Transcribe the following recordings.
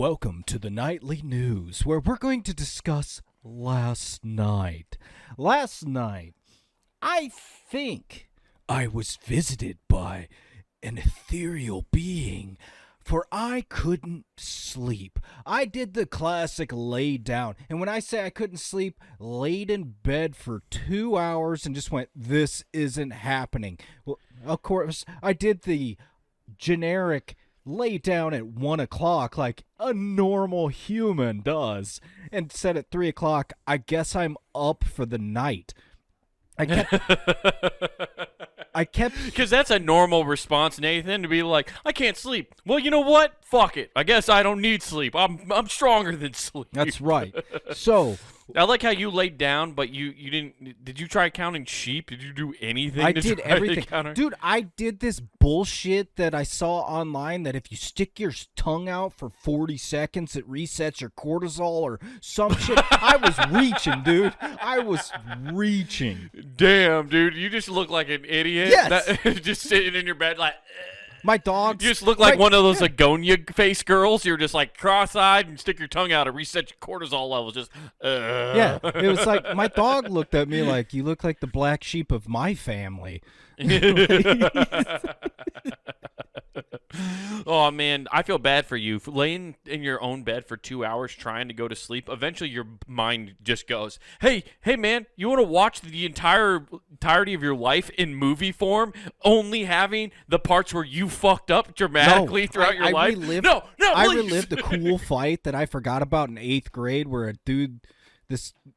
Welcome to the Nightly News, where we're going to discuss last night. Last night, I think I was visited by an ethereal being, for I couldn't sleep. I did the classic lay down, and when I say I couldn't sleep, laid in bed for 2 hours and just went, this isn't happening. Well, of course, I did the generic lay down at 1 o'clock like a normal human does, and said at 3 o'clock, I guess I'm up for the night. I kept because that's a normal response, Nathan, to be like, I can't sleep. Well, you know what? Fuck it. I guess I don't need sleep. I'm stronger than sleep. That's right. So I like how you laid down, but you didn't. Did you try counting sheep? Did you do anything? I to did try everything. To counter? Dude, I did this bullshit that I saw online that if you stick your tongue out for 40 seconds, it resets your cortisol or some shit. I was reaching, dude. I was reaching. Damn, dude. You just look like an idiot. Yes. Just sitting in your bed like... My dog. You just look like one of those Agonia face girls. You're just like cross-eyed and stick your tongue out and reset your cortisol levels. Just, Yeah, it was like my dog looked at me like, you look like the black sheep of my family. Oh, man, I feel bad for you. Laying in your own bed for 2 hours trying to go to sleep, eventually your mind just goes, hey, man, you want to watch the entirety of your life in movie form, only having the parts where you fucked up dramatically throughout your life? I relived a cool fight that I forgot about in 8th grade where a dude...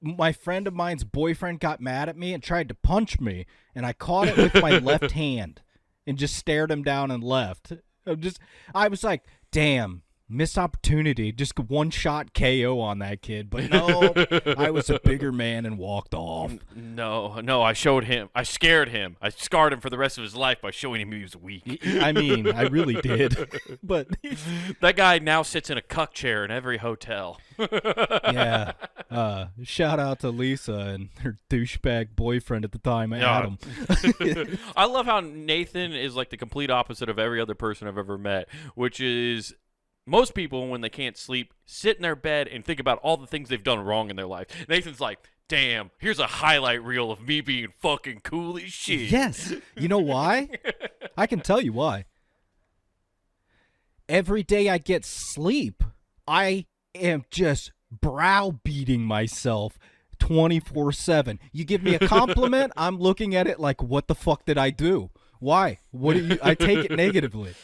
my friend of mine's boyfriend got mad at me and tried to punch me, and I caught it with my left hand and just stared him down and left. I was like, damn, missed opportunity. Just one shot KO on that kid. But no, I was a bigger man and walked off. No, I showed him. I scared him. I scarred him for the rest of his life by showing him he was weak. I mean, I really did. But that guy now sits in a cuck chair in every hotel. Yeah. Shout out to Lisa and her douchebag boyfriend at the time, Adam. I love how Nathan is like the complete opposite of every other person I've ever met, which is most people, when they can't sleep, sit in their bed and think about all the things they've done wrong in their life. Nathan's like, damn, here's a highlight reel of me being fucking cool as shit. Yes. You know why? I can tell you why. Every day I get sleep, I am just browbeating myself 24/7. You give me a compliment, I'm looking at it like, what the fuck did I do? Why? I take it negatively.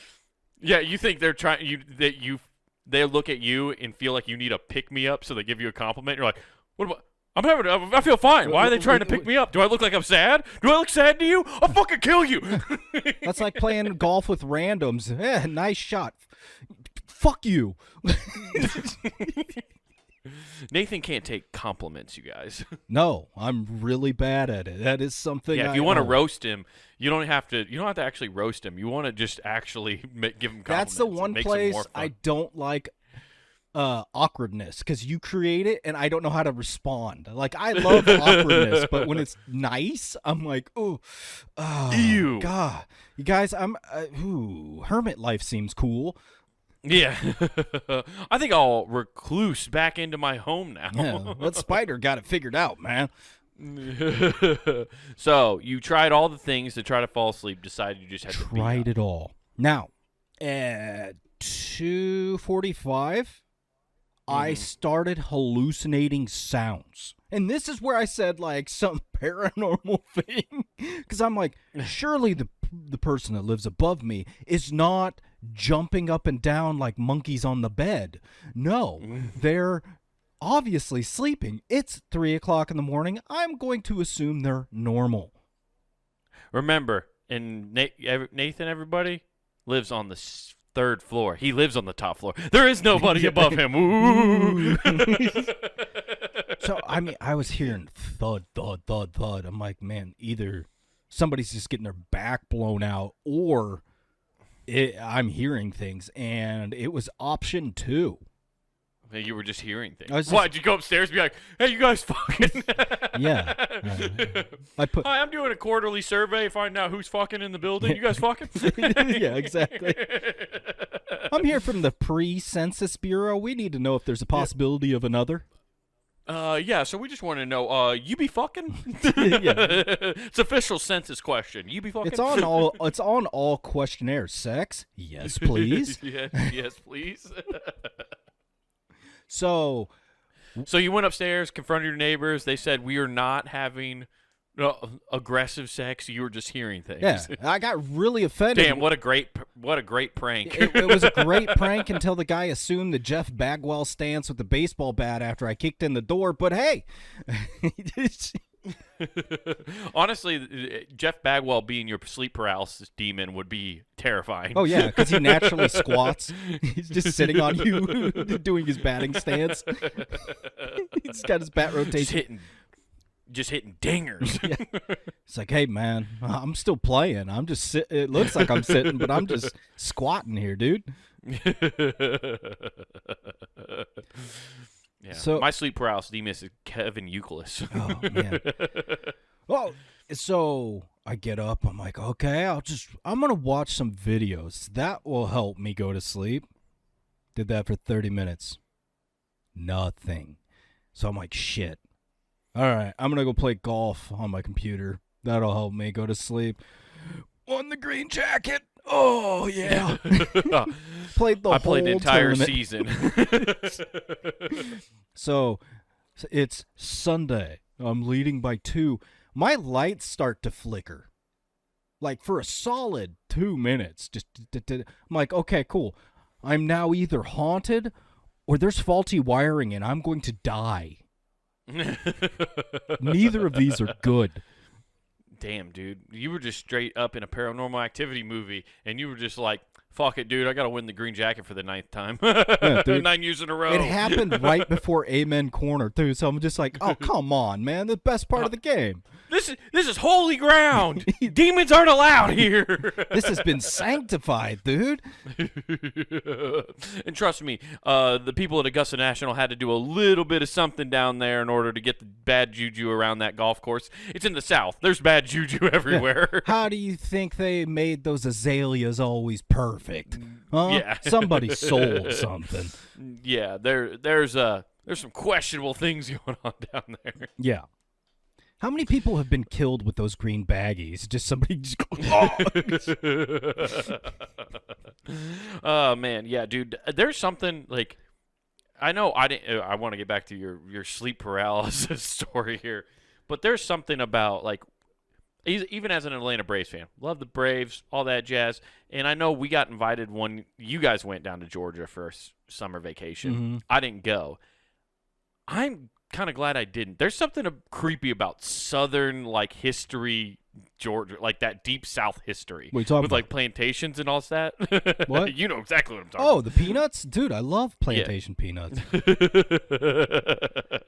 Yeah, you think they're trying they look at you and feel like you need a pick me up, so they give you a compliment. You're like, what about? I feel fine. Why are they trying to pick me up? Do I look like I'm sad? Do I look sad to you? I'll fucking kill you. That's like playing golf with randoms. Nice shot. Fuck you. Nathan can't take compliments, you guys. No, I'm really bad at it. That is something. Yeah, if you want to roast him, you don't have to actually roast him. You want to just actually give him compliments. That's the one place I don't like awkwardness, because you create it and I don't know how to respond. Like, I love awkwardness, but when it's nice, I'm like, oh, ew. God. You guys, hermit life seems cool. Yeah. I think I'll recluse back into my home now. Yeah, that spider got it figured out, man. So, you tried all the things to try to fall asleep, decided you just had to tried it all. Now, at 2:45, I started hallucinating sounds. And this is where I said, like, some paranormal thing. Because I'm like, surely the person that lives above me is not jumping up and down like monkeys on the bed. No, they're obviously sleeping. It's 3 o'clock in the morning. I'm going to assume they're normal. Remember, and Nathan, everybody, lives on the 3rd floor. He lives on the top floor. There is nobody above him. Ooh. So, I mean, I was hearing thud, thud, thud, thud. I'm like, man, either somebody's just getting their back blown out, or I'm hearing things, and it was option 2. You were just hearing things. What, did you go upstairs and be like, hey, you guys fucking... Yeah. Hi, I'm doing a quarterly survey, finding out who's fucking in the building. You guys fucking? Yeah, exactly. I'm here from the Pre-Census Bureau. We need to know if there's a possibility of another. Yeah, so we just want to know, you be fucking? It's official census question. You be fucking? It's on all questionnaires. Sex? Yes, please. yes, please. So you went upstairs, confronted your neighbors. They said, we are not having aggressive sex. You were just hearing things. yeah, I got really offended. Damn, what a great prank. It was a great prank until the guy assumed the Jeff Bagwell stance with the baseball bat after I kicked in the door. But hey, honestly, Jeff Bagwell being your sleep paralysis demon would be terrifying. oh yeah, because he naturally squats. He's just sitting on you, doing his batting stance. He's got his bat rotation. Just hitting dingers. Yeah. It's like, hey man, I'm still playing. I'm just it looks like I'm sitting, but I'm just squatting here, dude. Yeah. So my sleep paralysis demon is Kevin Euclid. Oh man. Well, so I get up. I'm like, okay, I'm gonna watch some videos. That will help me go to sleep. Did that for 30 minutes. Nothing. So I'm like, shit. All right, I'm going to go play golf on my computer. That'll help me go to sleep. Won the green jacket. Oh, yeah. Played the entire tournament. season. So it's Sunday. I'm leading by 2. My lights start to flicker. Like for a solid 2 minutes. I'm like, okay, cool. I'm now either haunted or there's faulty wiring and I'm going to die. Neither of these are good. Damn, dude. You were just straight up in a Paranormal Activity movie, and you were just like, fuck it, dude. I got to win the green jacket for the 9th time. Yeah, 9 years in a row. It happened right before Amen Corner, too. So I'm just like, oh, come on, man. The best part of the game. This is holy ground. Demons aren't allowed here. This has been sanctified, dude. And trust me, the people at Augusta National had to do a little bit of something down there in order to get the bad juju around that golf course. It's in the South. There's bad juju everywhere. How do you think they made those azaleas always perfect? Huh? Yeah. Somebody sold something. Yeah, there's some questionable things going on down there. Yeah. How many people have been killed with those green baggies? Just somebody just goes, oh. Oh man, yeah, dude. There's something like I know I want to get back to your sleep paralysis story here, but there's something about like even as an Atlanta Braves fan, love the Braves, all that jazz, and I know we got invited when you guys went down to Georgia for summer vacation. Mm-hmm. I didn't go. I'm kind of glad I didn't. There's something creepy about Southern like history, Georgia, like that deep South history. What are you talking with about? like plantations and all that. What? You know exactly what I'm talking Oh, the peanuts? Dude, I love plantation peanuts.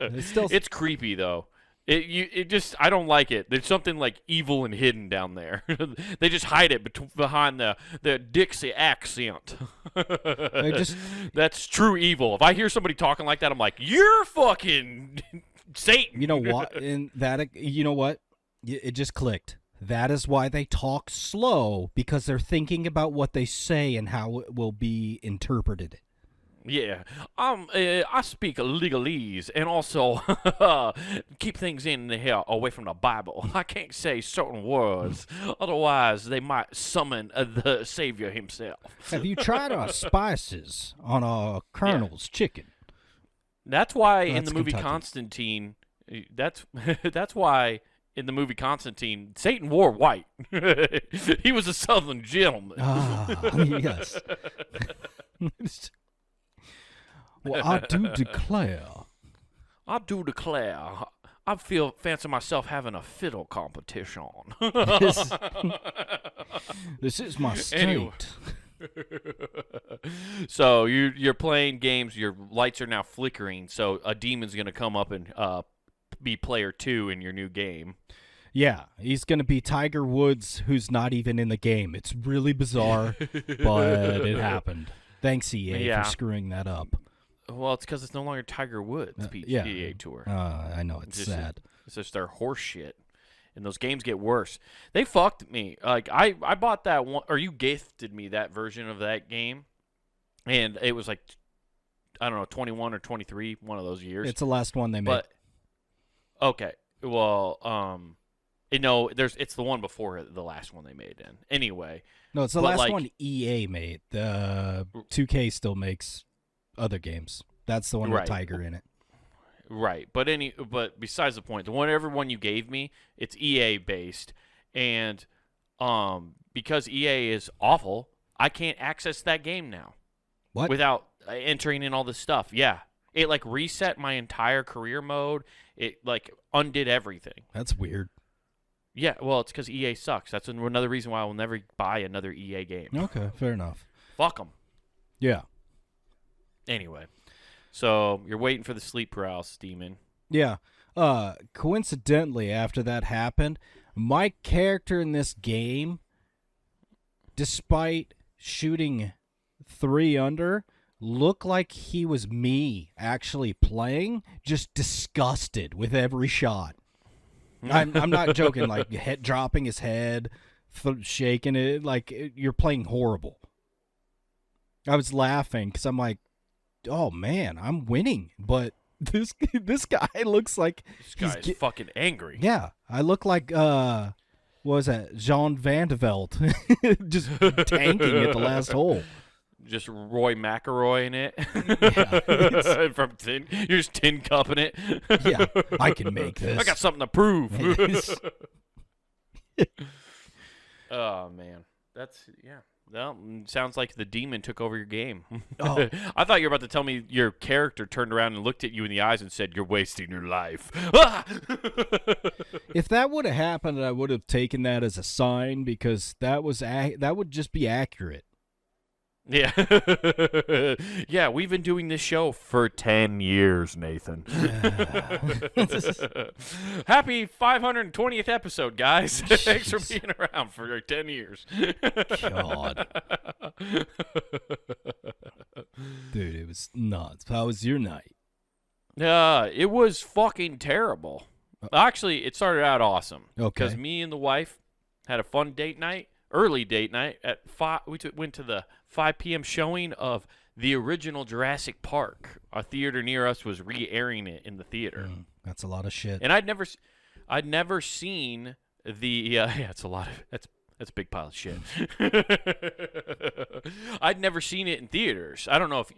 It's creepy though. It just I don't like it. There's something like evil and hidden down there. They just hide it behind the Dixie accent. That's true evil. If I hear somebody talking like that, I'm like, you're fucking Satan. You know what? You know what? It just clicked. That is why they talk slow, because they're thinking about what they say and how it will be interpreted. Yeah, I speak legalese and also keep things in here away from the Bible. I can't say certain words, otherwise they might summon the Savior himself. Have you tried our spices on our Colonel's chicken? That's why in That's the movie Kentucky. Constantine, that's why in the movie Constantine, Satan wore white. He was a Southern gentleman. Ah, yes. Well, I do declare. I fancy myself having a fiddle competition. This is my state. Anyway. So you're playing games. Your lights are now flickering. So a demon's gonna come up and be player 2 in your new game. Yeah, he's going to be Tiger Woods, who's not even in the game. It's really bizarre, but it happened. Thanks, EA, for screwing that up. Well, it's because it's no longer Tiger Woods' PGA Tour. I know, it's sad. It's just their horse shit. And those games get worse. They fucked me. Like, I bought that one, or you gifted me that version of that game. and it was like, I don't know, 21 or 23, one of those years. It's the last one they made. But okay, well, it's the one before the last one they made. In anyway, no, it's the last one EA made. The 2K still makes other games. That's the one with Tiger in it. Right, but besides the point, every one you gave me, it's EA based, and because EA is awful, I can't access that game now. What? Without entering in all this stuff. Yeah, it like reset my entire career mode. It like undid everything. That's weird. Yeah, well, it's because EA sucks. That's another reason why I will never buy another EA game. Okay, fair enough. Fuck them. Yeah. Anyway. So, you're waiting for the sleep paralysis demon. Yeah. Coincidentally, after that happened, my character in this game, despite shooting 3 under, looked like he was me actually playing, just disgusted with every shot. I'm not joking, like dropping his head, shaking it, like you're playing horrible. I was laughing because I'm like, oh man, I'm winning, but this guy looks like this guy is fucking angry. Yeah, I look like what was that, Jean Van de Velde, just tanking at the last hole. Just Roy McIlroy in it. Yeah, from tin, you're just tin cupping it. Yeah, I can make this. I got something to prove. Oh man, Well, sounds like the demon took over your game. Oh. I thought you were about to tell me your character turned around and looked at you in the eyes and said, "You're wasting your life." Ah! If that would have happened, I would have taken that as a sign because that would just be accurate. Yeah. Yeah, we've been doing this show for 10 years, Nathan. Happy 520th episode, guys. Thanks for being around for 10 years. God. Dude, it was nuts. How was your night? It was fucking terrible. Actually, it started out awesome. Okay. Because me and the wife had a fun date night. Early date night at 5. We went to the 5 p.m. showing of the original Jurassic Park. A theater near us was re-airing it in the theater. That's a lot of shit. And I'd never seen the yeah, it's a lot of that's a big pile of shit. I'd never seen it in theaters. I don't know if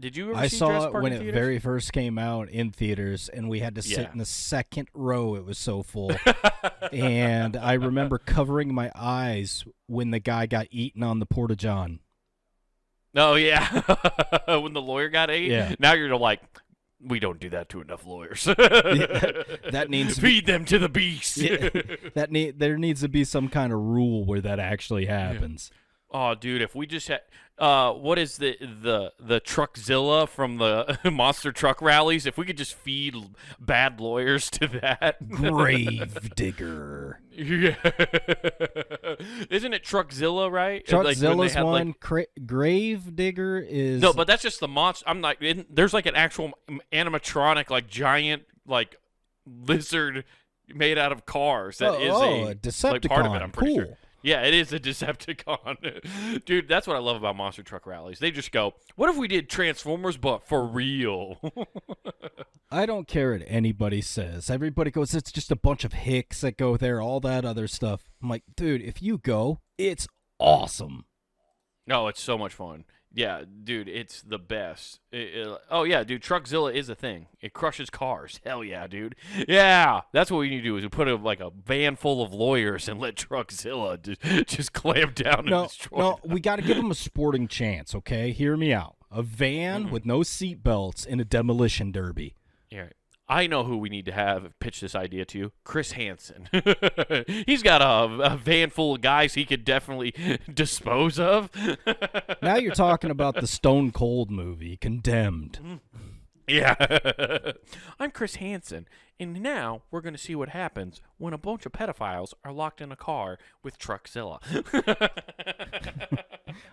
did you ever I see saw Jurassic it Park when in it theaters? very first came out in theaters, and we had to sit Yeah. in the second row. It was so full. And I remember covering my eyes when the guy got eaten on the Porta-John. Oh yeah. When the lawyer got ate. Yeah. Now you're like, we don't do that to enough lawyers. That needs to feed them to the beast. Yeah, there needs to be some kind of rule where that actually happens. Oh, dude, if we just had, what is the TruckZilla from the monster truck rallies? If we could just feed bad lawyers to that, Grave digger. Yeah, isn't it TruckZilla, right? TruckZilla's one. Grave digger is no, but that's just the monster. I'm not. There's like an actual animatronic, like giant, like lizard made out of cars. That is a Decepticon. Like, part of it. I'm pretty cool. sure. Yeah, it is a Decepticon. Dude, that's what I love about monster truck rallies. They just go, what if we did Transformers, but for real? I don't care what anybody says. Everybody goes, it's just a bunch of hicks that go there, all that other stuff. I'm like, dude, if you go, it's awesome. No, it's so much fun. Yeah, dude, it's the best. Oh, yeah, dude, TruckZilla is a thing. It crushes cars. Hell yeah, dude. Yeah, that's what we need to do is we put a van full of lawyers and let TruckZilla just clamp down and destroy them. We got to give them a sporting chance, okay? Hear me out. A van with no seat belts in a demolition derby. Yeah, I know who we need to have pitch this idea to. Chris Hansen. He's got a van full of guys he could definitely dispose of. Now you're talking about the Stone Cold movie, Condemned. Yeah. I'm Chris Hansen, and now we're going to see what happens when a bunch of pedophiles are locked in a car with TruckZilla.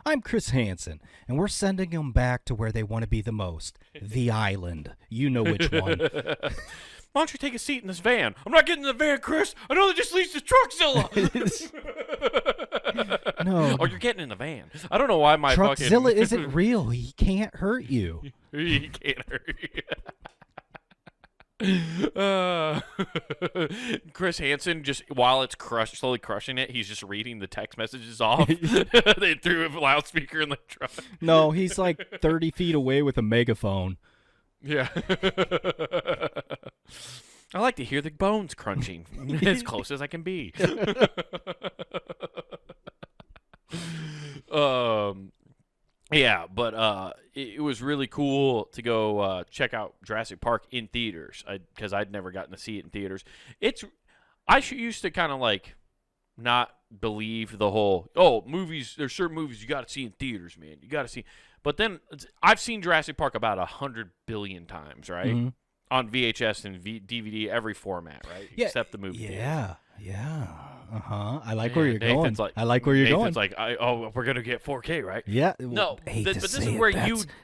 I'm Chris Hansen, and we're sending them back to where they want to be the most, the island. You know which one. Why don't you take a seat in this van? I'm not getting in the van, Chris. I know that just leads to TruckZilla. No. Or you're getting in the van. I don't know why my TruckZilla isn't real. He can't hurt you. He can't hurt you. Chris Hansen, just while it's slowly crushing it, he's just reading the text messages off. They threw a loudspeaker in the truck. No, he's like 30 feet away with a megaphone. Yeah. I like to hear the bones crunching as close as I can be. Yeah, but it was really cool to go check out Jurassic Park in theaters because I'd never gotten to see it in theaters. I used to kind of like not believe the whole movies. There's certain movies you got to see in theaters, man. You got to see. But then I've seen Jurassic Park about 100 billion times, right? Mm-hmm. On VHS and DVD, every format, right? Yeah, Except the movie. Yeah. I like Yeah, where you're going. I like where you're Nathan's going. like, we're gonna get 4K, right? Yeah. No, hate but to this say is it, where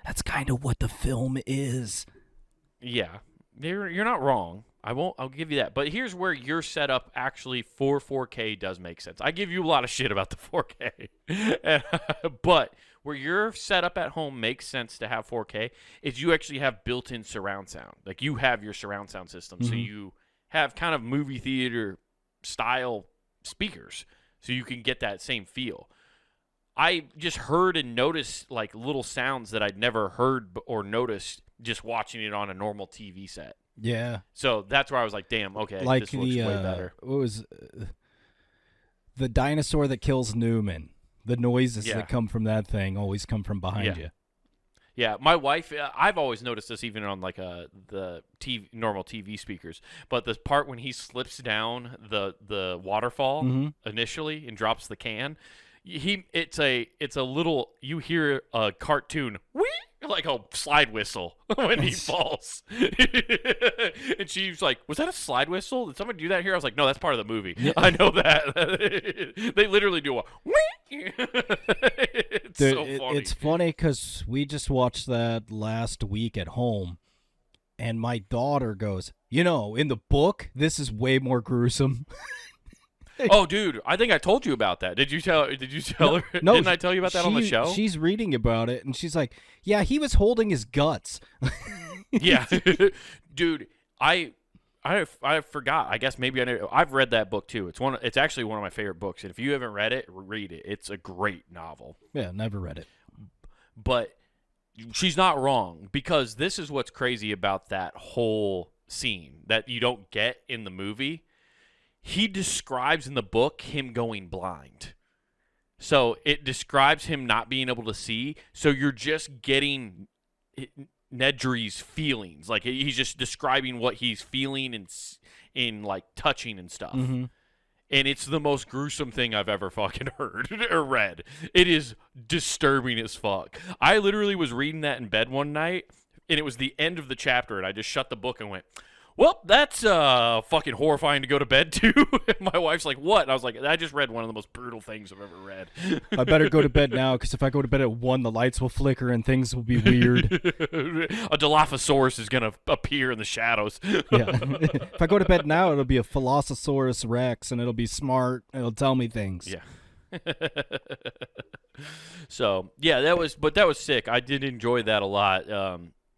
that's kind of what the film is. Yeah, you're not wrong. I'll give you that. But here's where your setup actually for 4K does make sense. I give you a lot of shit about the 4K, but where your setup at home makes sense to have 4K is you actually have built-in surround sound. Like you have your surround sound system, so you have kind of movie theater style speakers, so you can get that same feel. I just heard and noticed like little sounds that I'd never heard or noticed just watching it on a normal TV set. Yeah. So that's where I was like, damn, okay, like this looks way better. What was the dinosaur that kills Newman? The noises that come from that thing always come from behind you. Yeah, my wife, I've always noticed this even on like the normal TV speakers, but the part when he slips down the waterfall initially and drops the can, it's a little, you hear a cartoon, whee! Like a slide whistle when he falls. And she's like, was that a slide whistle? Did someone do that here? I was like, no, that's part of the movie. Yeah. I know that. They literally do a whee! It's so funny. It's funny because we just watched that last week at home, and my daughter goes, in the book, this is way more gruesome. Oh, dude, I think I told you about that. Did you tell her? No, didn't I tell you about that on the show? She's reading about it, and she's like, yeah, he was holding his guts. Yeah. Dude, I forgot. I guess maybe I've read that book too. It's actually one of my favorite books, and if you haven't read it, read it. It's a great novel. Yeah, never read it. But she's not wrong, because this is what's crazy about that whole scene that you don't get in the movie. He describes in the book him going blind. So it describes him not being able to see. So you're just getting Nedry's feelings. Like he's just describing what he's feeling and in like touching and stuff. Mm-hmm. And it's the most gruesome thing I've ever fucking heard or read. It is disturbing as fuck. I literally was reading that in bed one night, and it was the end of the chapter, and I just shut the book and went, well, that's fucking horrifying to go to bed to. My wife's like, what? And I was like, I just read one of the most brutal things I've ever read. I better go to bed now, because if I go to bed at 1, the lights will flicker and things will be weird. A Dilophosaurus is going to appear in the shadows. Yeah. If I go to bed now, it'll be a Philosophosaurus Rex, and it'll be smart, and it'll tell me things. Yeah. So, yeah, that was sick. I did enjoy that a lot.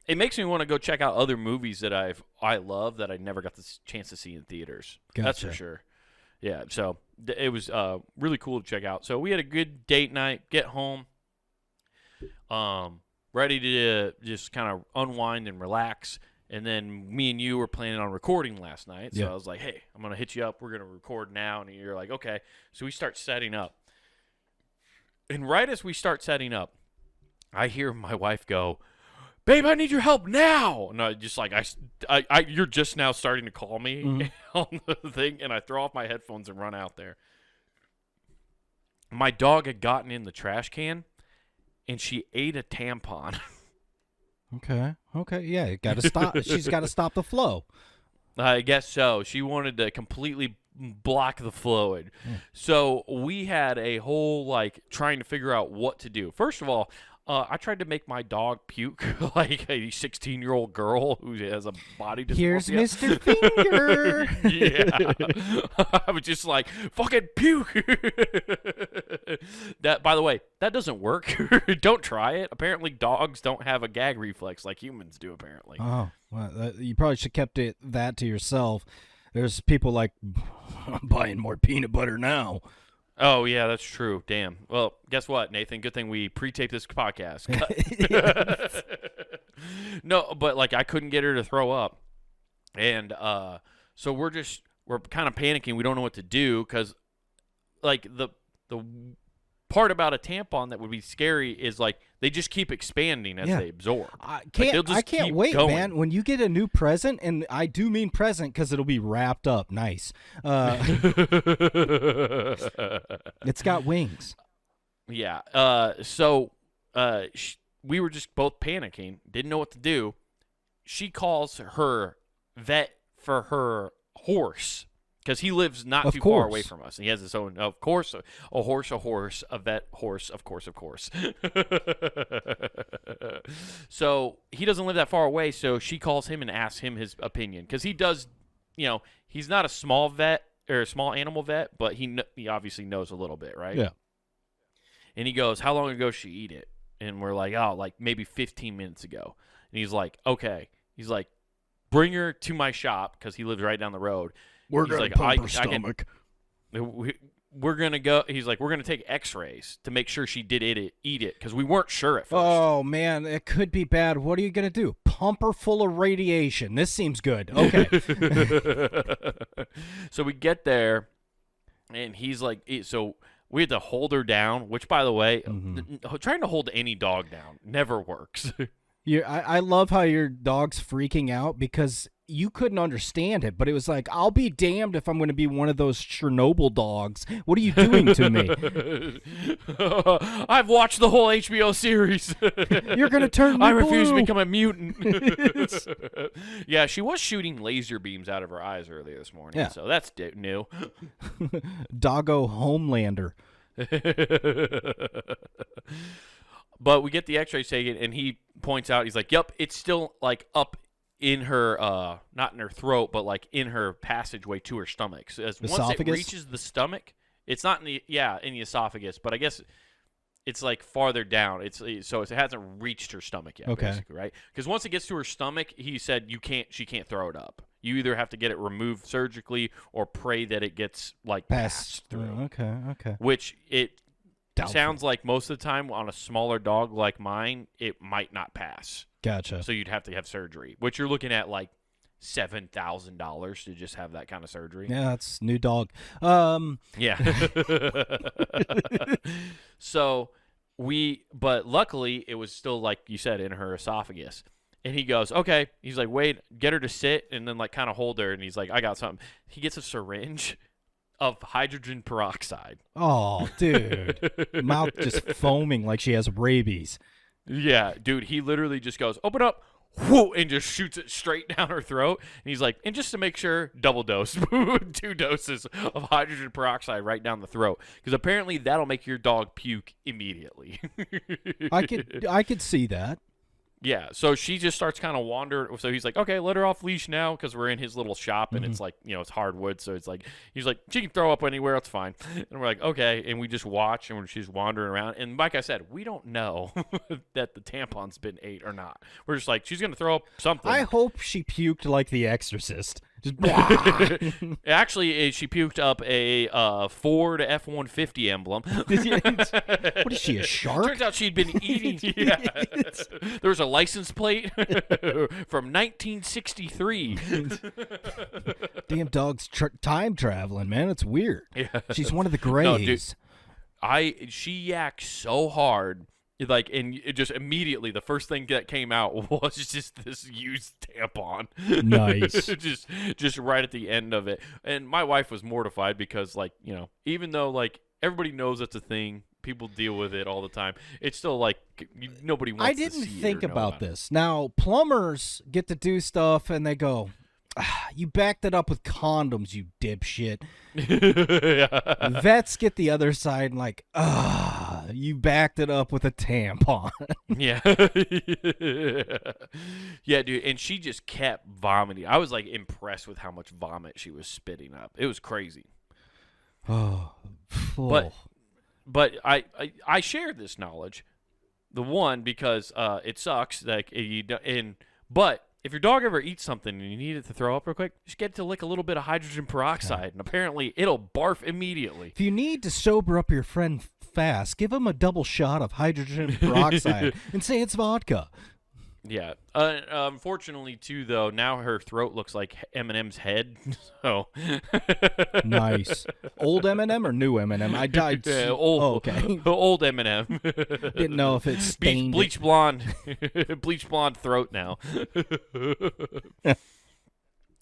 It makes me want to go check out other movies that I love that I never got the chance to see in theaters. Gotcha. That's for sure. Yeah, so it was really cool to check out. So we had a good date night, get home, ready to just kind of unwind and relax. And then me and you were planning on recording last night. So I was like, hey, I'm going to hit you up. We're going to record now. And you're like, okay. So we start setting up. And right as we start setting up, I hear my wife go, babe, I need your help now. And I just like, you're just now starting to call me on the thing. And I throw off my headphones and run out there. My dog had gotten in the trash can, and she ate a tampon. Okay. Yeah, got to stop. She's got to stop the flow. I guess so. She wanted to completely block the fluid. So we had a whole, like, trying to figure out what to do. First of all, I tried to make my dog puke like a 16-year-old girl who has a body dysmorphia. Here's Mr. Finger. Yeah. I was just like, fucking puke. That, by the way, that doesn't work. Don't try it. Apparently, dogs don't have a gag reflex like humans do, apparently. Oh, well, you probably should have kept that to yourself. There's people like, I'm buying more peanut butter now. Oh, yeah, that's true. Damn. Well, guess what, Nathan? Good thing we pre-taped this podcast. No, but, like, I couldn't get her to throw up. And so we're kind of panicking. We don't know what to do because, like, the part about a tampon that would be scary is, like, they just keep expanding as they absorb. I Like, can't wait, going. man. When you get a new present, and I do mean present because it'll be wrapped up nice. It's got wings. Yeah. We were just both panicking, didn't know what to do. She calls her vet for her horse because he lives not too far away from us. And he has his own, of course, a horse, a vet horse, of course. So he doesn't live that far away, so she calls him and asks him his opinion because he does, he's not a small vet or a small animal vet, but he obviously knows a little bit, right? Yeah. And he goes, how long ago did she eat it? And we're like, oh, like maybe 15 minutes ago. And he's like, okay. He's like, bring her to my shop because he lives right down the road. We're going to pump her stomach. We're going to go. He's like, we're going to take x-rays to make sure she did eat it because we weren't sure at first. Oh, man, it could be bad. What are you going to do? Pump her full of radiation. This seems good. Okay. So we get there, and he's like, so we had to hold her down, which, by the way, trying to hold any dog down never works. I love how your dog's freaking out because you couldn't understand it, but it was like, I'll be damned if I'm going to be one of those Chernobyl dogs. What are you doing to me? I've watched the whole HBO series. You're going to turn me I refuse to blue. become a mutant. Yeah, she was shooting laser beams out of her eyes earlier this morning, so that's new. Doggo Homelander. But we get the x-rays taken, and he points out, he's like, yep, it's still, like, up in her, not in her throat, but, like, in her passageway to her stomach. So once it reaches the stomach, it's not in the esophagus, but I guess it's, like, farther down. So it hasn't reached her stomach yet, basically, right? Because once it gets to her stomach, he said she can't throw it up. You either have to get it removed surgically or pray that it gets, like, passed through. Okay. Which it Doubtful. Sounds like most of the time on a smaller dog like mine, it might not pass. Gotcha. So you'd have to have surgery, which you're looking at like $7,000 to just have that kind of surgery. Yeah, that's new dog. Yeah. But luckily it was still, like you said, in her esophagus. And he goes, okay. He's like, wait, get her to sit and then like kind of hold her. And he's like, I got something. He gets a syringe of hydrogen peroxide. Oh, dude. Mouth just foaming like she has rabies. Yeah, dude, he literally just goes, open up, whoo, and just shoots it straight down her throat. And he's like, and just to make sure, double dose, 2 doses of hydrogen peroxide right down the throat. Because apparently that'll make your dog puke immediately. I could see that. Yeah, so she just starts kind of wandering. So he's like, okay, let her off leash now because we're in his little shop and it's like, it's hardwood. So it's like, he's like, she can throw up anywhere. It's fine. And we're like, okay. And we just watch and she's wandering around. And like I said, we don't know that the tampon's been ate or not. We're just like, she's going to throw up something. I hope she puked like The Exorcist. Just Actually, she puked up a Ford F-150 emblem. What is she, a shark? Turns out she'd been eating. Yeah. There was a license plate from 1963. Damn dog's time traveling, man. It's weird. Yeah. She's one of the Greys. No, dude, she yacked so hard. Like, and it just immediately, the first thing that came out was just this used tampon. Nice. just right at the end of it. And my wife was mortified because, like, even though, like, everybody knows it's a thing, people deal with it all the time, it's still, like, nobody wants to see it. I didn't think about this. Now, plumbers get to do stuff and they go, You backed it up with condoms, you dipshit. Yeah. Vets get the other side and like, you backed it up with a tampon. Yeah. Yeah, dude. And she just kept vomiting. I was like impressed with how much vomit she was spitting up. It was crazy. Oh, But I share this knowledge. The one, because it sucks. Like but if your dog ever eats something and you need it to throw up real quick, just get it to lick a little bit of hydrogen peroxide, and apparently it'll barf immediately. If you need to sober up your friend fast, give him a double shot of hydrogen peroxide and say it's vodka. Yeah. Unfortunately, too, though, now her throat looks like Eminem's head. So Nice. Old Eminem or new Eminem? I died. Yeah, old. Oh, okay. Old Eminem. Didn't know if it stained bleach blonde, bleach blonde throat now.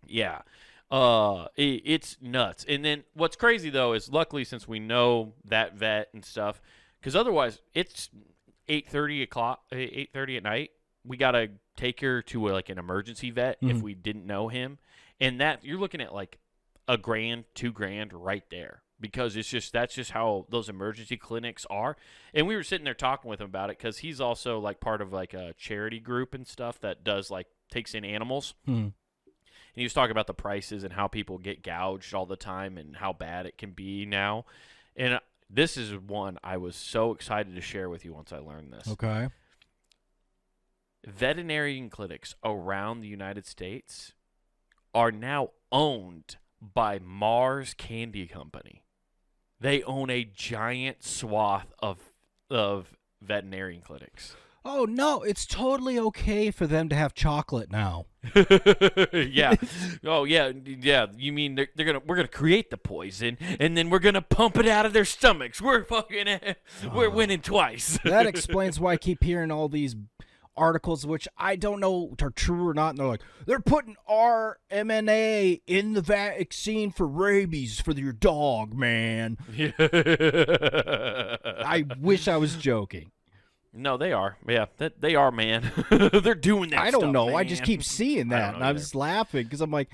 Yeah. It's nuts. And then what's crazy though is luckily since we know that vet and stuff, because otherwise it's 8:30 at night. We gotta take her to like an emergency vet if we didn't know him, and that you're looking at like $1,000, $2,000 right there. Because that's just how those emergency clinics are. And we were sitting there talking with him about it because he's also like part of like a charity group and stuff that does like takes in animals. And he was talking about the prices and how people get gouged all the time and how bad it can be now. And this is one I was so excited to share with you once I learned this. Okay. Veterinarian clinics around the United States are now owned by Mars Candy Company. They own a giant swath of veterinarian clinics. Oh no, it's totally okay for them to have chocolate now. Yeah. Oh yeah, yeah. You mean we're gonna create the poison and then we're gonna pump it out of their stomachs. We're winning twice. That explains why I keep hearing all these articles, which I don't know if are true or not, and they're like, they're putting RMNA in the vaccine for rabies for your dog, man. Yeah. I wish I was joking. No, they are. Yeah, they are, man. They're doing that. I don't know. Man. I just keep seeing that, and I was laughing because I'm like,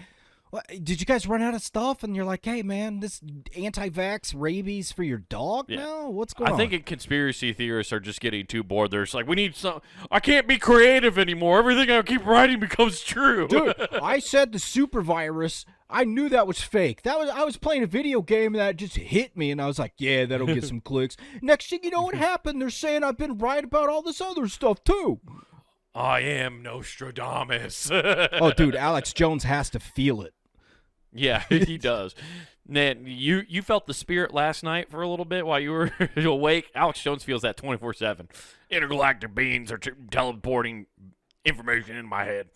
what, did you guys run out of stuff? And you're like, hey, man, this anti-vax rabies for your dog now? What's going on? I think conspiracy theorists are just getting too bored. They're just like, we need some. I can't be creative anymore. Everything I keep writing becomes true. Dude, I said the super virus. I knew that was fake. I was playing a video game and that just hit me, and I was like, yeah, that'll get some clicks. Next thing you know what happened? They're saying I've been right about all this other stuff, too. I am Nostradamus. Oh, dude, Alex Jones has to feel it. Yeah, he does. Man, you felt the spirit last night for a little bit while you were awake. Alex Jones feels that 24/7. Intergalactic beings are teleporting information in my head.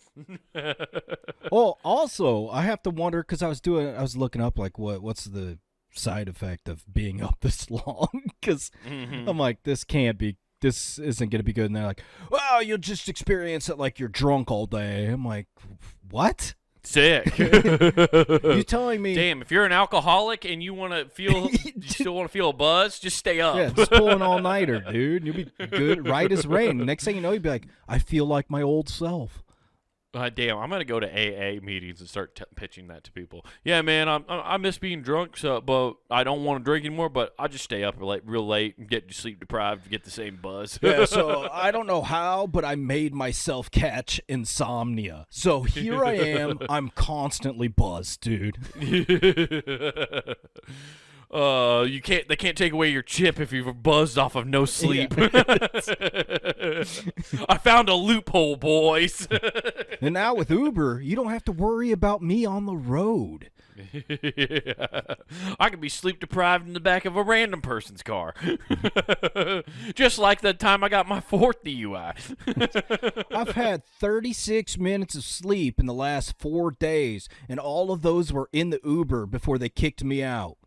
Well, also, I have to wonder because I was looking up like what's the side effect of being up this long because I'm like this isn't going to be good, and they're like, well, you'll just experience it like you're drunk all day. I'm like, what? Sick. You telling me? Damn, if you're an alcoholic and you want to feel, you still want to feel a buzz, just stay up. Yeah, just pull an all-nighter, dude. You'll be good, right as rain. Next thing you know, you'll be like, I feel like my old self. Damn, I'm gonna go to AA meetings and start pitching that to people. Yeah, man, I miss being drunk, but I don't want to drink anymore. But I just stay up real late and get sleep deprived to get the same buzz. Yeah, so I don't know how, but I made myself catch insomnia. So here I am. I'm constantly buzzed, dude. They can't take away your chip if you've buzzed off of no sleep. Yeah. I found a loophole, boys. And now with Uber, you don't have to worry about me on the road. Yeah. I could be sleep deprived in the back of a random person's car. Just like the time I got my 4th DUI. I've had 36 minutes of sleep in the last 4 days, and all of those were in the Uber before they kicked me out.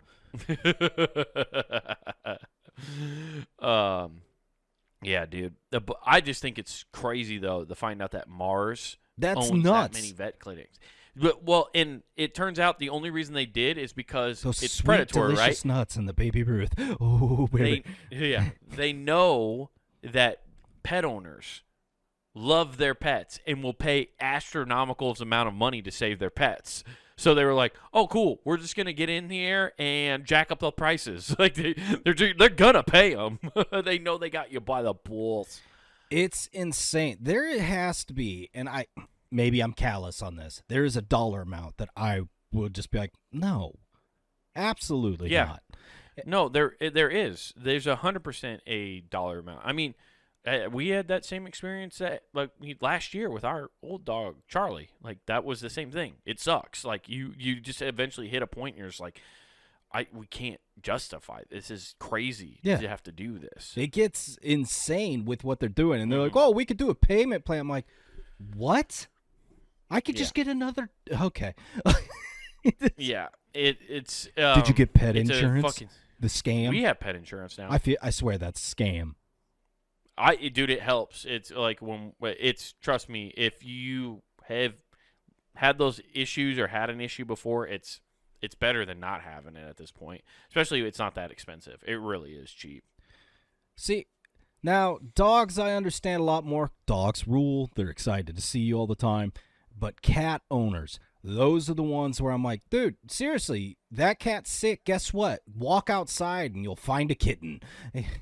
Yeah, dude. I just think it's crazy though to find out that Mars owns nuts. that many vet clinics. Well, and it turns out the only reason they did is because those it's sweet, predatory, delicious right? Nuts in the baby Ruth. Oh, baby. They know that pet owners love their pets and will pay astronomical amount of money to save their pets. So they were like, "Oh, cool. We're just gonna get in here and jack up the prices." Like they're gonna pay them. They know they got you by the balls. It's insane. There has to be, and maybe I'm callous on this. There is a dollar amount that I would just be like, no, absolutely not. No, there is. There's 100% a dollar amount. I mean, we had that same experience last year with our old dog Charlie. Like that was the same thing. It sucks. Like you just eventually hit a point and you're just like, we can't justify this. Is crazy to have to do this. It gets insane with what they're doing, and they're like, "Oh, we could do a payment plan." I'm like, "What? I could just get another." Okay. Yeah, it's. Did you get pet insurance? The scam. We have pet insurance now. I swear that's scam. Dude, it helps. It's like trust me, if you have had those issues or had an issue before, it's better than not having it at this point. Especially if it's not that expensive. It really is cheap. See, now dogs I understand a lot more. Dogs rule. They're excited to see you all the time. But cat owners, those are the ones where I'm like, dude, seriously, that cat's sick. Guess what? Walk outside and you'll find a kitten.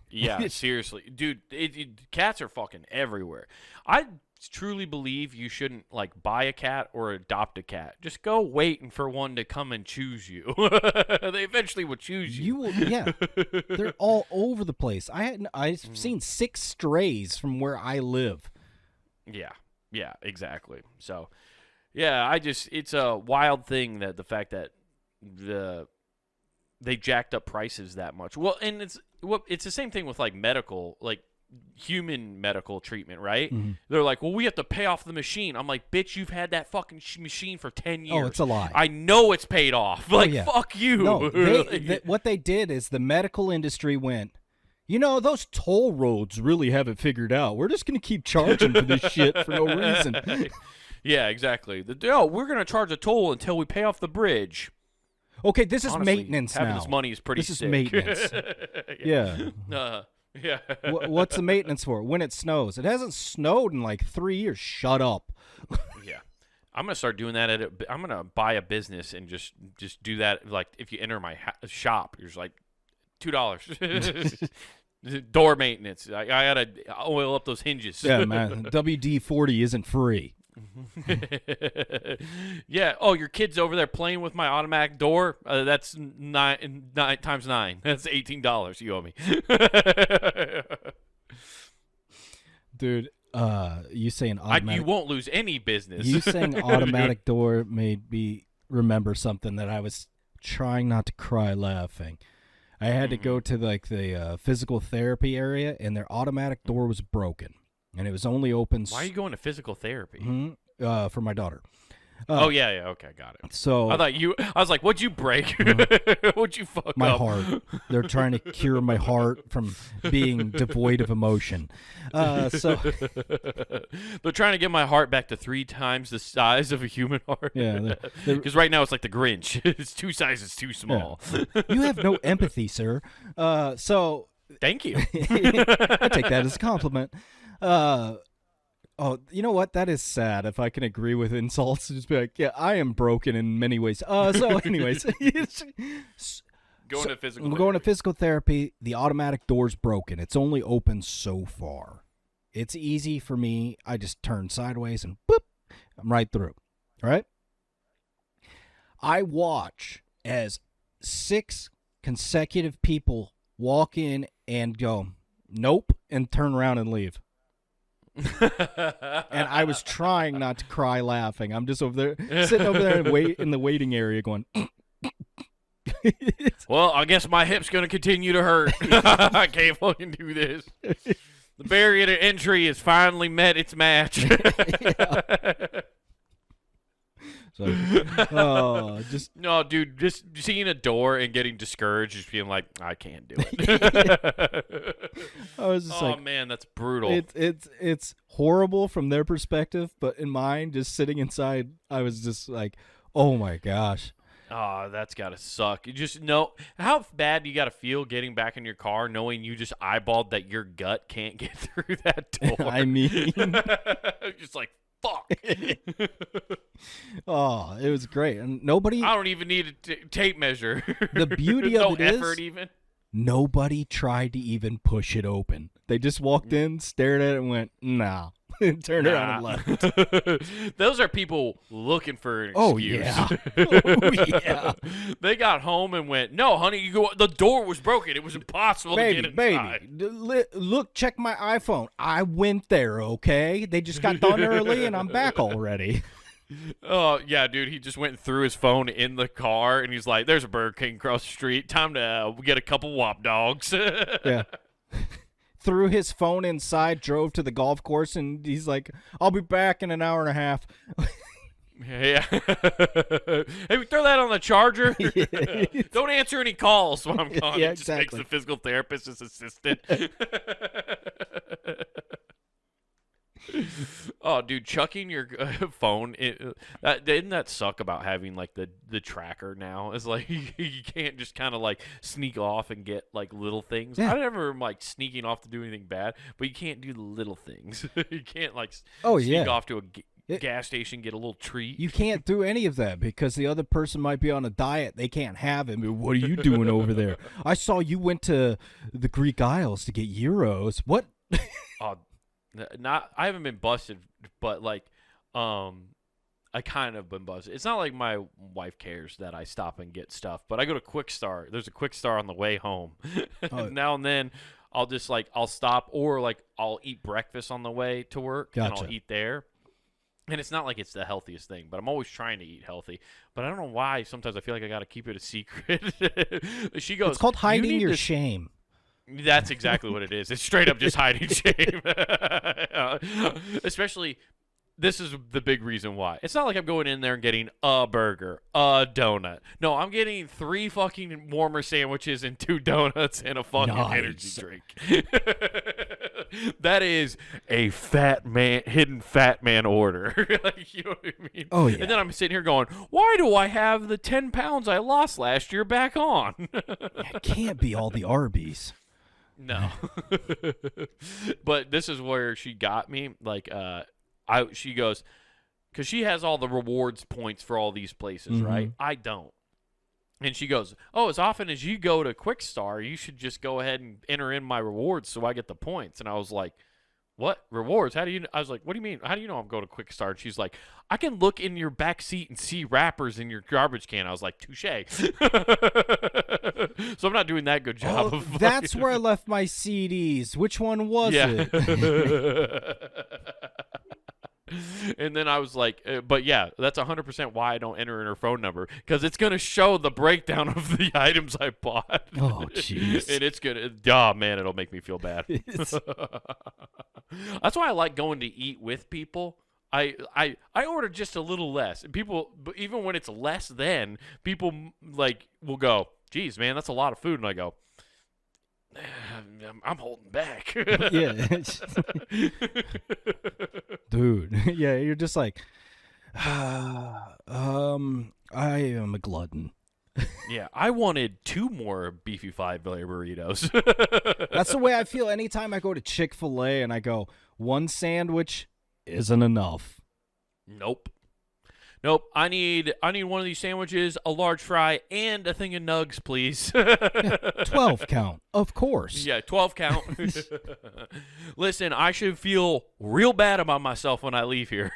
Yeah, seriously. Dude, cats are fucking everywhere. I truly believe you shouldn't, like, buy a cat or adopt a cat. Just go waiting for one to come and choose you. They eventually will choose you. Yeah. They're all over the place. I've seen 6 strays from where I live. Yeah, exactly. So, yeah, it's a wild thing that the fact that they jacked up prices that much. Well, and it's the same thing with like medical, like human medical treatment, right? Mm-hmm. They're like, well, we have to pay off the machine. I'm like, bitch, you've had that fucking machine for 10 years. Oh, it's a lie. I know it's paid off. Like, fuck you. No, what they did is the medical industry went, those toll roads really have it figured out. We're just going to keep charging for this shit for no reason. Yeah, exactly. We're going to charge a toll until we pay off the bridge. Okay, this is Honestly, maintenance having now. This money is pretty sick. This is maintenance. Yeah. Yeah. What's the maintenance for? When it snows. It hasn't snowed in like 3 years. Shut up. Yeah. I'm going to start doing that. I'm going to buy a business and just do that. Like, if you enter my shop, you're just like, $2. Door maintenance. I gotta oil up those hinges. Yeah, man. WD-40 isn't free. Yeah. Oh, your kid's over there playing with my automatic door. That's 9 times 9. That's $18 you owe me. Dude, you saying automatic? You won't lose any business. You saying automatic door made me remember something that I was trying not to cry laughing. I had to go to like the physical therapy area, and their automatic door was broken, and it was only open. Why are you going to physical therapy? For my daughter. Okay, got it. So I was like, what'd you break? What'd you fuck up? My heart. They're trying to cure my heart from being devoid of emotion. So they're trying to get my heart back to 3 times the size of a human heart. Yeah, because right now it's like the Grinch. It's 2 sizes too small. Yeah. You have no empathy, sir. So thank you. I take that as a compliment. Oh, you know what? That is sad. If I can agree with insults, just be like, yeah, I am broken in many ways. So anyways. Going to physical therapy. The automatic door's broken. It's only open so far. It's easy for me. I just turn sideways and boop, I'm right through. All right? I watch as 6 consecutive people walk in and go, nope, and turn around and leave. And I was trying not to cry laughing. I'm just over there, sitting over there and in the waiting area going, well, I guess my hip's going to continue to hurt. I can't fucking do this. The barrier to entry has finally met its match. No, dude, just seeing a door and getting discouraged, just being like, I can't do it. I was just like, oh man, that's brutal. It's horrible from their perspective, but in mine, just sitting inside, I was just like, oh my gosh. Oh, that's got to suck. You just know how bad you got to feel getting back in your car knowing you just eyeballed that your gut can't get through that door. I mean, just like, fuck. oh, it was great. And nobody, I don't even need a tape measure. the beauty no of it effort is, even. nobody tried to even push it open. They just walked in, stared at it, and went, nah. And turned around and left. Those are people looking for an Oh, excuse. yeah. Oh, yeah. They got home and went, no, honey, the door was broken. It was impossible to get inside. Look, check my iPhone. I went there, okay? They just got done early, and I'm back already. Oh, yeah, dude. He just went through his phone in the car, and he's like, there's a Burger King across the street. Time to get a couple Whop Dogs. Yeah. Threw his phone inside, drove to the golf course, and he's like, I'll be back in an hour and a half. Yeah. Hey, we throw that on the charger. Don't answer any calls while I'm gone. Yeah, He just makes exactly. the physical therapist his assistant. Oh, dude, chucking your phone. Didn't that suck about having like the tracker now? It's like you can't just kind of like sneak off and get like little things. Yeah. I never am like sneaking off to do anything bad, but you can't do the little things. You can't like Oh, sneak yeah. off to a gas station, get a little treat. You can't do any of that because the other person might be on a diet. They can't have it. What are you doing over there? I saw you went to the Greek Isles to get euros. What? I haven't been busted, but like, I kind of been busted. It's not like my wife cares that I stop and get stuff, but I go to Quick Star. There's a Quick Star on the way home. Oh. Now and then, I'll stop or like I'll eat breakfast on the way to work and Gotcha. I'll eat there. And it's not like it's the healthiest thing, but I'm always trying to eat healthy. But I don't know why. Sometimes I feel like I got to keep it a secret. She goes, It's called "You hiding need your to shame. That's exactly what it is. It's straight up just hiding shame. Especially, this is the big reason why. It's not like I'm going in there and getting a burger, a donut. No, I'm getting 3 fucking warmer sandwiches and 2 donuts and a fucking energy Nice. drink. That is a hidden fat man order. Like, you know what I mean? Oh, yeah. And then I'm sitting here going, why do I have the 10 pounds I lost last year back on? It can't be all the Arby's. No. But this is where she got me. Like, she goes, because she has all the rewards points for all these places, right? I don't. And she goes, oh, as often as you go to Quick Star, you should just go ahead and enter in my rewards so I get the points. And I was like, what? Rewards? How do you I was like, what do you mean? How do you know I'm going to Quick Star? And she's like, I can look in your back seat and see wrappers in your garbage can. I was like, touche. So I'm not doing that good job Oh, of that's where I left my CDs. Which one was it? And then I was like, but yeah, that's 100% why I don't enter in her phone number, because it's going to show the breakdown of the items I bought. Oh, jeez. And it's going to, oh, man, it'll make me feel bad. That's why I like going to eat with people. I order just a little less. And people, even when it's less than, people like will go, geez, man, that's a lot of food. And I go, I'm holding back. Yeah. Dude. Yeah, you're just like, I am a glutton. Yeah, I wanted 2 more beefy 5-layer burritos. That's the way I feel anytime I go to Chick-fil-A and I go, 1 sandwich isn't enough. Nope. I need one of these sandwiches, a large fry, and a thing of nugs, please. 12 count, of course. Yeah, 12 count. Listen, I should feel real bad about myself when I leave here.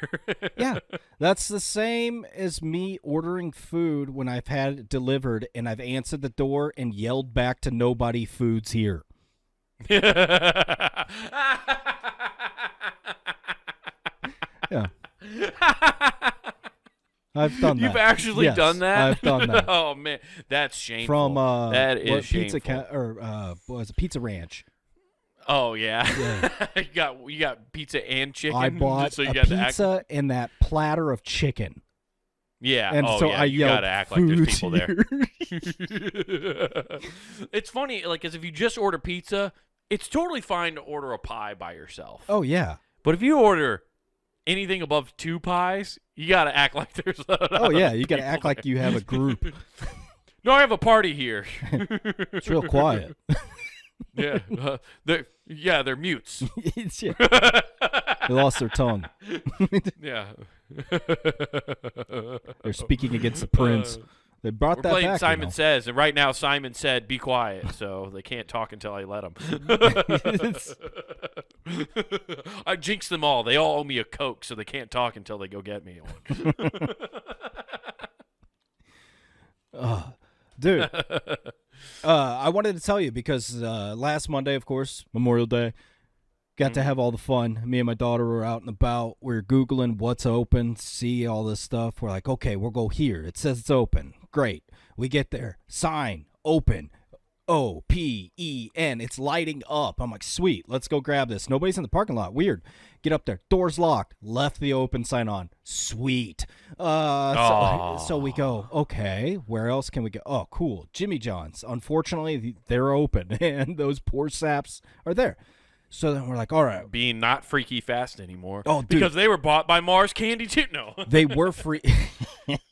Yeah, that's the same as me ordering food when I've had it delivered and I've answered the door and yelled back to nobody, food's here. Yeah. I've done that. You've actually Yes, done that? I've done that. Oh, man. That's shameful. From that is what, shameful. what was it, Pizza Ranch. Oh, yeah. You got pizza and chicken? I bought so you a got to act. pizza and that platter of chicken. Yeah. And so yeah. I You yelled, got to act like there's "Food's people there. here." It's funny, like, as if you just order pizza, it's totally fine to order a pie by yourself. Oh, yeah. But if you order anything above 2 pies, you got to act like there's Oh, yeah, you got to act like you have a group. No, I have a party here. It's real quiet. Yeah. They're mutes. Yeah. They lost their tongue. Yeah. They're speaking against the prince. They brought We're that playing back. Simon Says, and right now Simon said, "Be quiet," so they can't talk until I let them. I jinxed them all. They all owe me a Coke, so they can't talk until they go get me one. Dude, I wanted to tell you because last Monday, of course, Memorial Day, got to have all the fun. Me and my daughter were out and about. We were Googling what's open, see all this stuff. We're like, okay, we'll go here. It says it's open. Great. We get there. Sign, open. OPEN. It's lighting up. I'm like, sweet. Let's go grab this. Nobody's in the parking lot. Weird. Get up there. Doors locked. Left the open sign on. Sweet. So we go, okay, where else can we go? Oh, cool. Jimmy John's. Unfortunately, they're open, and those poor saps are there. So then we're like, all right. Being not Freaky Fast anymore. Oh, dude. Because they were bought by Mars Candy too. No. They were free.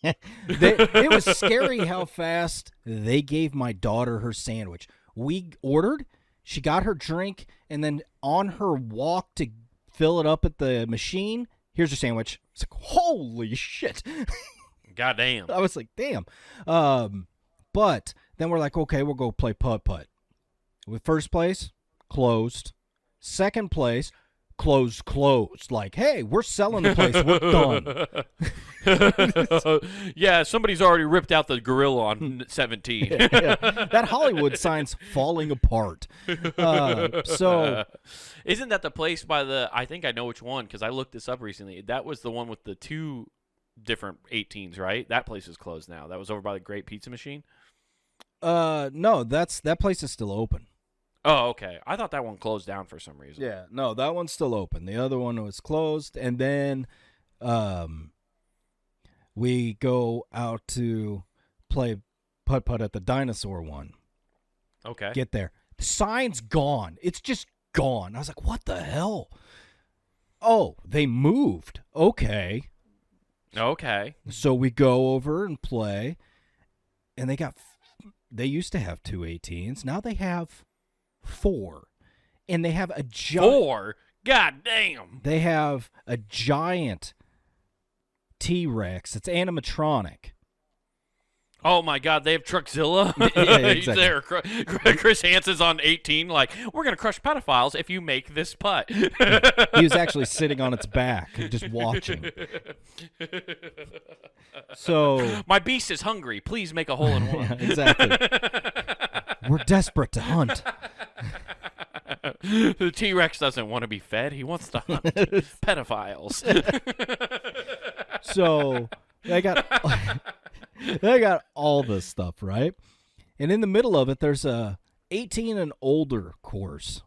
It was scary how fast they gave my daughter her sandwich. We ordered, she got her drink, and then on her walk to fill it up at the machine, here's your sandwich. It's like, holy shit. Goddamn. I was like, damn. But then we're like, okay, we'll go play putt-putt. With first place, closed. Second place, closed. Like, hey, we're selling the place. We're done. Yeah, somebody's already ripped out the gorilla on 17. Yeah. That Hollywood sign's falling apart. So, isn't that the place by the? I think I know which one because I looked this up recently. That was the one with the 2 different 18s, right? That place is closed now. That was over by the Great Pizza Machine. no, that place is still open. Oh, okay. I thought that one closed down for some reason. Yeah, no, that one's still open. The other one was closed, and then we go out to play putt-putt at the dinosaur one. Okay. Get there. The sign's gone. It's just gone. I was like, what the hell? Oh, they moved. Okay. Okay. So we go over and play, and they used to have 2 18s. Now they have 4. And they have a giant 4? God damn. They have a giant T-Rex. It's animatronic. Oh my God, they have TruckZilla. Yeah, exactly. There, Chris Hansen's on 18. Like, we're gonna crush pedophiles if you make this putt. He was actually sitting on its back, just watching. So my beast is hungry. Please make a hole in one. Yeah, exactly. We're desperate to hunt. The T-Rex doesn't want to be fed. He wants to hunt pedophiles. So they got all this stuff, right? And in the middle of it, there's a 18 and older course.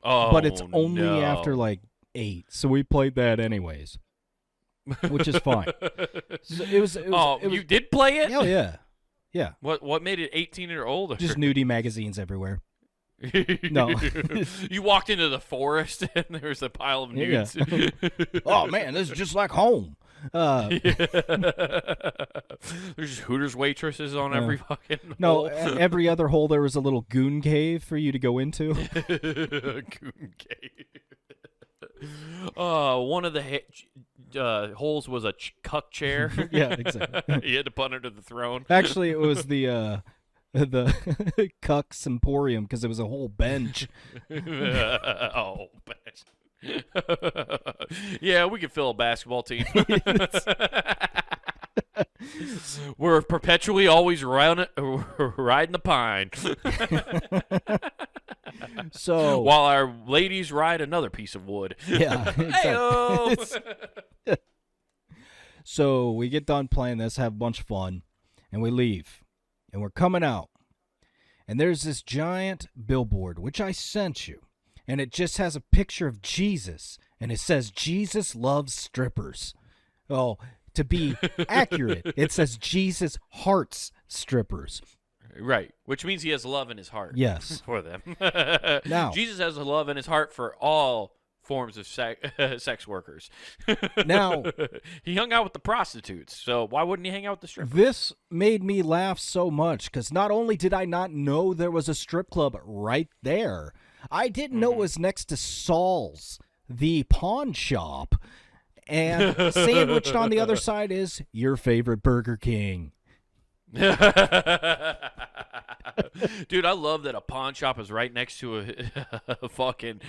Oh, but it's only no. after like 8. So we played that anyways, which is fine. So it was you did play it? Oh, yeah. Yeah. What made it 18 or older? Just nudie magazines everywhere. No. You walked into the forest and there's a pile of nudes. Yeah. Oh, man, this is just like home. There's just Hooters waitresses on every fucking No, hole. every other hole there was a little goon cave for you to go into. Goon cave. One of the holes was a cuck chair. Yeah, exactly. You had to put under the throne. Actually, it was the Cucks Emporium because it was a whole bench. Oh, bench. Yeah, we could fill a basketball team. We're perpetually always riding the pine. So while our ladies ride another piece of wood. Yeah. Exactly. So we get done playing this, have a bunch of fun, and we leave. And we're coming out. And there's this giant billboard, which I sent you. And it just has a picture of Jesus. And it says, Jesus loves strippers. Oh, to be accurate, it says Jesus hearts strippers. Right, which means he has love in his heart. Yes. For them. Now, Jesus has a love in his heart for all forms of sex workers. Now, he hung out with the prostitutes, so why wouldn't he hang out with the strippers? this made me laugh so much because not only did I not know there was a strip club right there, I didn't know it was next to Saul's, the pawn shop, and sandwiched on the other side is your favorite Burger King. Dude, I love that a pawn shop is right next to a fucking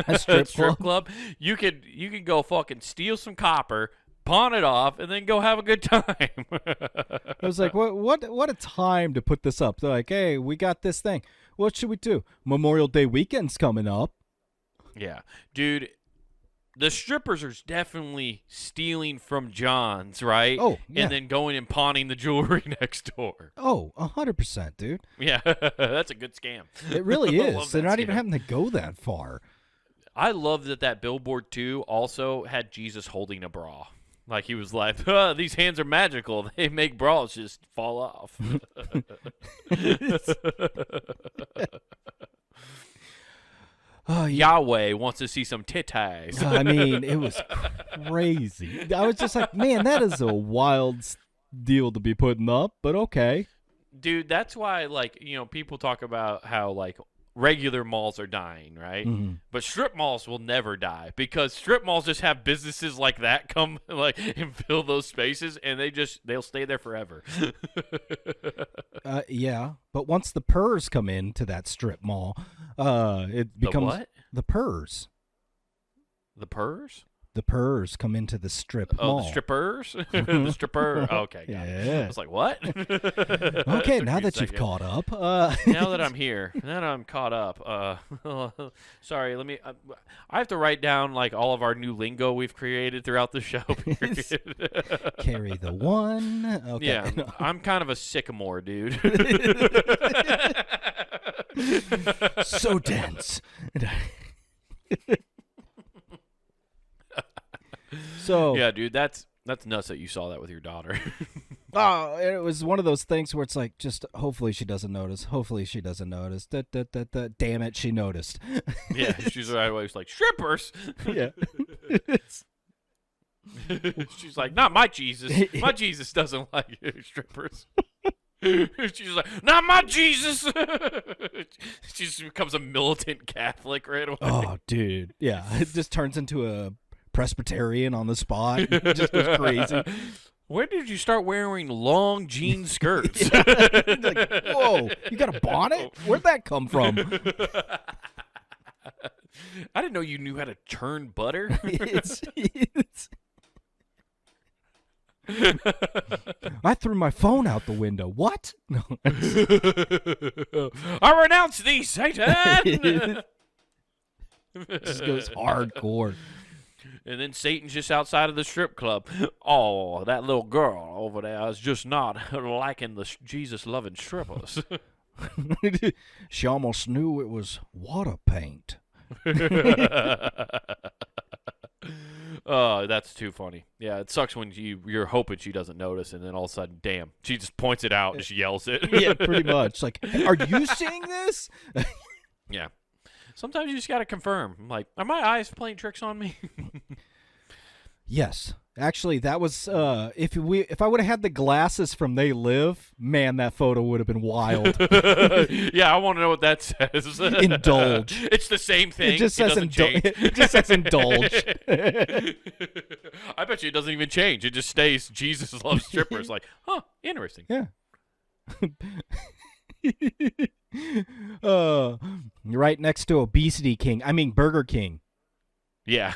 A strip club. You could go fucking steal some copper, pawn it off, and then go have a good time. I was like, what a time to put this up. They're like, hey, we got this thing. What should we do? Memorial Day weekend's coming up. Yeah, dude. The strippers are definitely stealing from John's, right? Oh, yeah. And then going and pawning the jewelry next door. Oh, 100%, dude. Yeah, that's a good scam. It really I is. love They're that not scam. even having to go that far. I love that billboard, too, also had Jesus holding a bra. Like, he was like, these hands are magical. They make bras just fall off. Oh, yeah. Yahweh wants to see some titties. I mean, it was crazy. I was just like, man, that is a wild deal to be putting up, but okay. Dude, that's why, like, you know, people talk about how, like, regular malls are dying, right? Mm-hmm. But strip malls will never die because strip malls just have businesses like that come like and fill those spaces, and they'll stay there forever. Yeah, but once the purrs come into that strip mall, it becomes what? the purrs. The purrs? The purrs come into the strip Oh, mall. the strippers? The stripper. Oh, okay. Got it. Yeah. I was like, what? Okay, now that you've caught up. Now that I'm here, now that I'm caught up, sorry, let me, I have to write down, like, all of our new lingo we've created throughout the show. Carry the one. Okay. Yeah, I'm kind of a sycamore, dude. So dense. So Yeah, dude, that's nuts that you saw that with your daughter. oh, it was one of those things where it's like, just hopefully she doesn't notice. Hopefully she doesn't notice. Damn it, she noticed. Yeah, she's right away. She's like, strippers. Yeah. She's like, not my Jesus. My Jesus doesn't like strippers. She's like, not my Jesus. She just becomes a militant Catholic right away. Oh, dude. Yeah, it just turns into a Presbyterian on the spot. It just goes crazy. When did you start wearing long jean skirts? Like, whoa, you got a bonnet? Where'd that come from? I didn't know you knew how to churn butter. I threw my phone out the window. What? No. I renounce thee, Satan. Just goes hardcore. And then Satan's just outside of the strip club. Oh, that little girl over there is just not liking the Jesus-loving strippers. She almost knew it was water paint. Oh, that's too funny. Yeah, it sucks when you're hoping she doesn't notice, and then all of a sudden, damn, she just points it out and she yells it. Yeah, pretty much. Like, are you seeing this? Yeah. Sometimes you just got to confirm. I'm like, are my eyes playing tricks on me? Yes. Actually, that was if I would have had the glasses from They Live, man, that photo would have been wild. Yeah, I want to know what that says. Indulge. It's the same thing. It just says doesn't change. It just says indulge. I bet you it doesn't even change. It just stays Jesus loves strippers. Like, huh, interesting. Yeah. Right next to Obesity King. I mean Burger King. Yeah.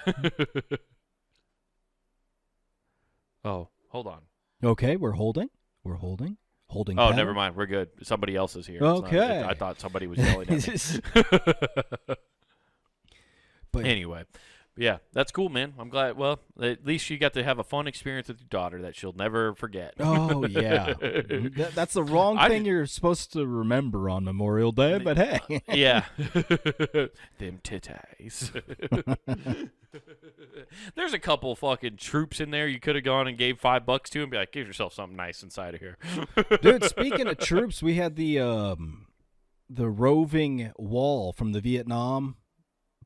Oh, hold on. Okay, we're holding. Holding. Oh, pattern. never mind. We're good. Somebody else is here. It's not- Okay. I thought somebody was yelling at me. But Anyway, yeah, that's cool, man. I'm glad. Well, at least you got to have a fun experience with your daughter that she'll never forget. oh yeah, that's the wrong thing you're supposed to remember on Memorial Day. But hey, Yeah. Them titties. There's a couple fucking troops in there you could have gone and gave $5 to and be like, give yourself something nice inside of here. dude. Speaking of troops, we had the roving wall from the Vietnam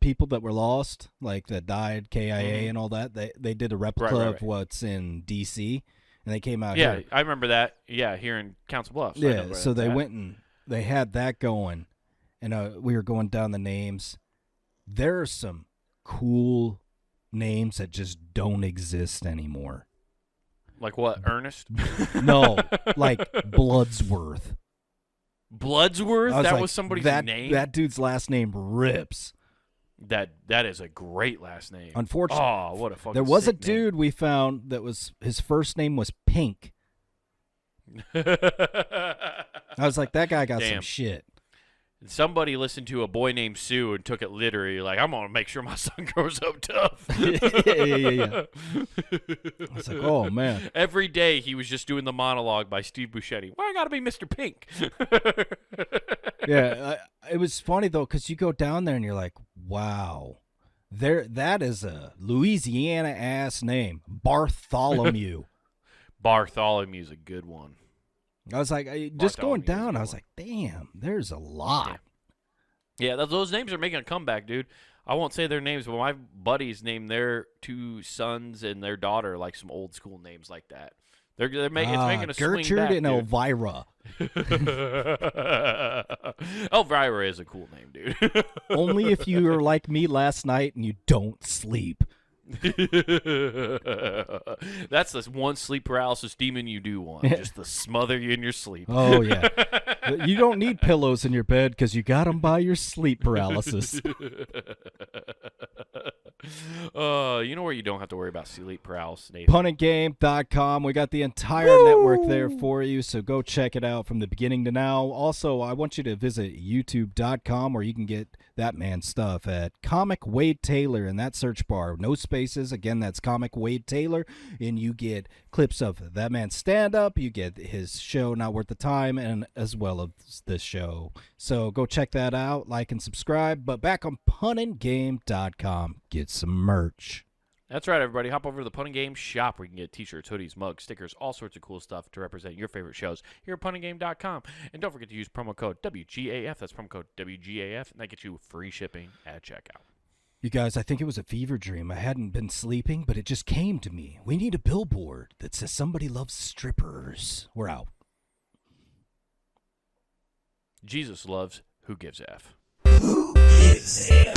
people that were lost, like that died, KIA and all that. They did a replica Right. of what's in D.C. and they came out Yeah, here. I remember that. Yeah, here in Council Bluffs. I know Yeah, where so that's they at. went and they had that going, and we were going down the names. There are some cool names that just don't exist anymore. Like what? Ernest? No, like Bloodsworth. Bloodsworth? I That like, was somebody's name? That dude's last name rips. That is a great last name. Unfortunately, Oh, what a fucking there was a sick dude we found that was his first name was Pink. name. I was like, that guy got some Damn. shit. Somebody listened to a boy named Sue and took it literally. Like, I'm gonna make sure my son grows up tough. yeah. I was like, oh man. Every day he was just doing the monologue by Steve Buscemi. Why I gotta be Mr. Pink? Yeah, it was funny though because you go down there and you're like, wow, that is a Louisiana ass name, Bartholomew. Bartholomew's a good one. I was like, just going Bartholomew's a down, good I was one. like, damn, there's a lot. Yeah, those names are making a comeback, dude. I won't say their names, but my buddies named their 2 sons and their daughter like some old school names like that. They're making it's making a Gertrude swing back, and dude. Elvira. Elvira is a cool name, dude. Only if you are like me last night and you don't sleep. That's the one sleep paralysis demon you do want, just to smother you in your sleep. Oh yeah, you don't need pillows in your bed because you got them by your sleep paralysis. You know where you don't have to worry about sleep paralysis, Nathan? Puntandgame.com. We got the entire network there for you, so go check it out from the beginning to now. Also, I want you to visit youtube.com where you can get that man's stuff at Comic Wade Taylor in that search bar. No spaces. Again, that's Comic Wade Taylor, and you get clips of that man's stand-up. You get his show, Not Worth the Time, and as well as this show. So go check that out, like and subscribe. But back on puntandgame.com, get some merch. That's right, everybody. Hop over to the Pun and Game shop where you can get t-shirts, hoodies, mugs, stickers, all sorts of cool stuff to represent your favorite shows here at puntandgame.com. And don't forget to use promo code WGAF. That's promo code WGAF, and that gets you free shipping at checkout. You guys, I think it was a fever dream. I hadn't been sleeping, but it just came to me. We need a billboard that says somebody loves strippers. We're out. Jesus loves Who Gives F. Who gives F?